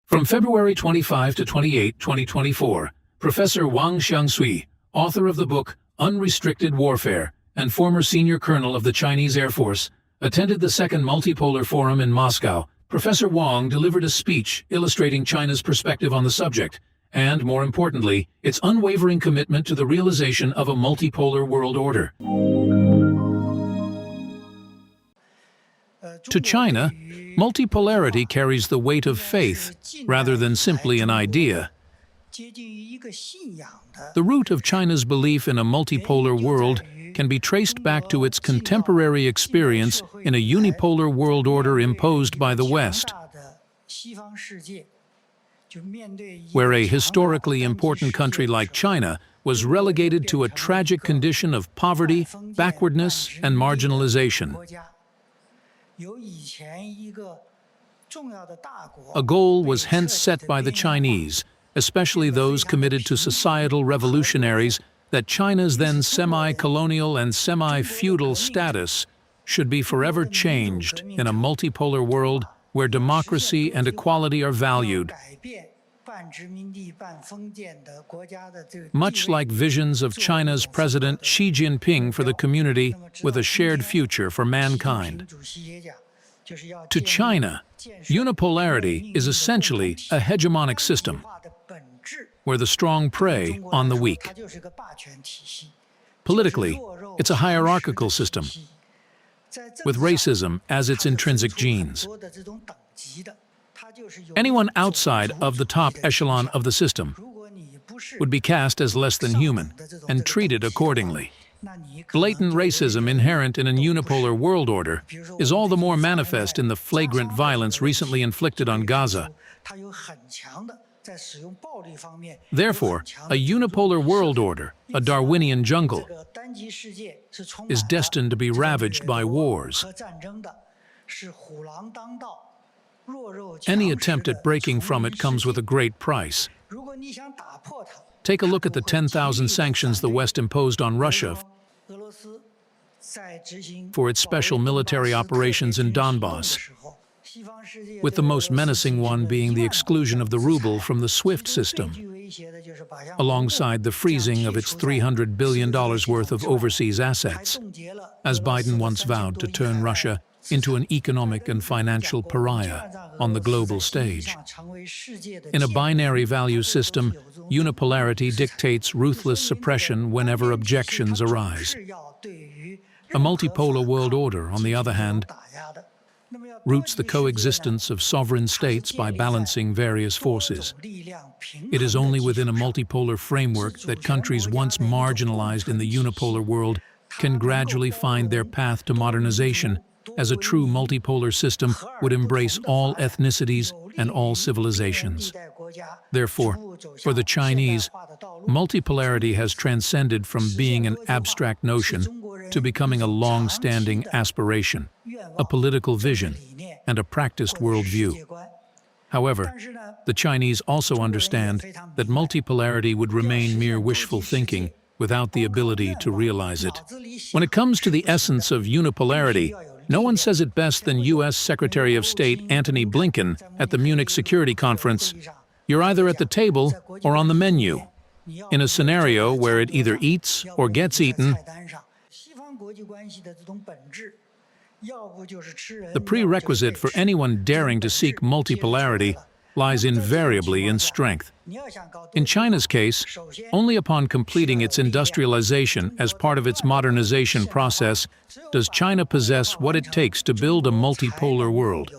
From February 25 to 28, 2024, Professor Wang Xiangsui, author of the book Unrestricted Warfare and former senior colonel of the Chinese Air Force, attended the second Multipolar Forum in Moscow. Professor Wang delivered a speech illustrating China's perspective on the subject, and, more importantly, its unwavering commitment to the realization of a multipolar world order. To China, multipolarity carries the weight of faith rather than simply an idea. The root of China's belief in a multipolar world can be traced back to its contemporary experience in a unipolar world order imposed by the West, where a historically important country like China was relegated to a tragic condition of poverty, backwardness, and marginalization. A goal was hence set by the Chinese, especially those committed to societal revolutionaries, that China's then semi-colonial and semi-feudal status should be forever changed in a multipolar world where democracy and equality are valued, much like visions of China's President Xi Jinping for the community with a shared future for mankind. To China, unipolarity is essentially a hegemonic system, where the strong prey on the weak. Politically, it's a hierarchical system, with racism as its intrinsic genes. Anyone outside of the top echelon of the system would be cast as less than human and treated accordingly. Blatant racism inherent in a unipolar world order is all the more manifest in the flagrant violence recently inflicted on Gaza. Therefore, a unipolar world order, a Darwinian jungle, is destined to be ravaged by wars. Any attempt at breaking from it comes with a great price. Take a look at the 10,000 sanctions the West imposed on Russia for its special military operations in Donbass, with the most menacing one being the exclusion of the ruble from the SWIFT system, alongside the freezing of its $300 billion worth of overseas assets, as Biden once vowed to turn Russia into an economic and financial pariah on the global stage. In a binary value system, unipolarity dictates ruthless suppression whenever objections arise. A multipolar world order, on the other hand, roots the coexistence of sovereign states by balancing various forces. It is only within a multipolar framework that countries once marginalized in the unipolar world can gradually find their path to modernization, as a true multipolar system would embrace all ethnicities and all civilizations. Therefore, for the Chinese, multipolarity has transcended from being an abstract notion to becoming a long-standing aspiration, a political vision, and a practiced worldview. However, the Chinese also understand that multipolarity would remain mere wishful thinking without the ability to realize it. When it comes to the essence of unipolarity, no one says it best than U.S. Secretary of State Antony Blinken at the Munich Security Conference: "You're either at the table or on the menu." In a scenario where it either eats or gets eaten, the prerequisite for anyone daring to seek multipolarity lies invariably in strength. In China's case, only upon completing its industrialization as part of its modernization process does China possess what it takes to build a multipolar world.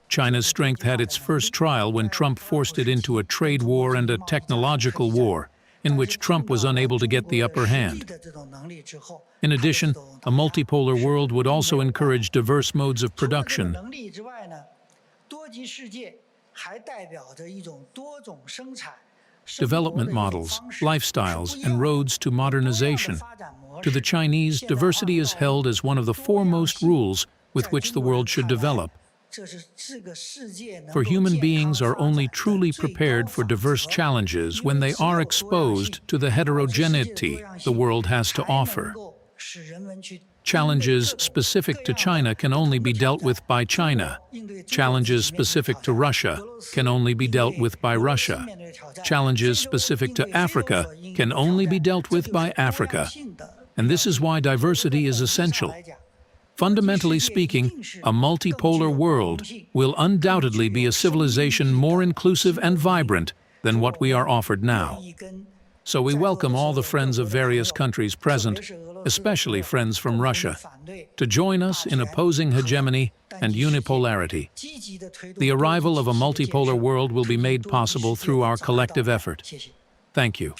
China's strength had its first trial when Trump forced it into a trade war and a technological war, in which Trump was unable to get the upper hand. In addition, a multipolar world would also encourage diverse modes of production, development models, lifestyles, and roads to modernization. To the Chinese, diversity is held as one of the foremost rules with which the world should develop. For human beings are only truly prepared for diverse challenges when they are exposed to the heterogeneity the world has to offer. Challenges specific to China can only be dealt with by China. Challenges specific to Russia can only be dealt with by Russia. Challenges specific to Africa can only be dealt with by Africa. And this is why diversity is essential. Fundamentally speaking, a multipolar world will undoubtedly be a civilization more inclusive and vibrant than what we are offered now. So we welcome all the friends of various countries present, especially friends from Russia, to join us in opposing hegemony and unipolarity. The arrival of a multipolar world will be made possible through our collective effort. Thank you.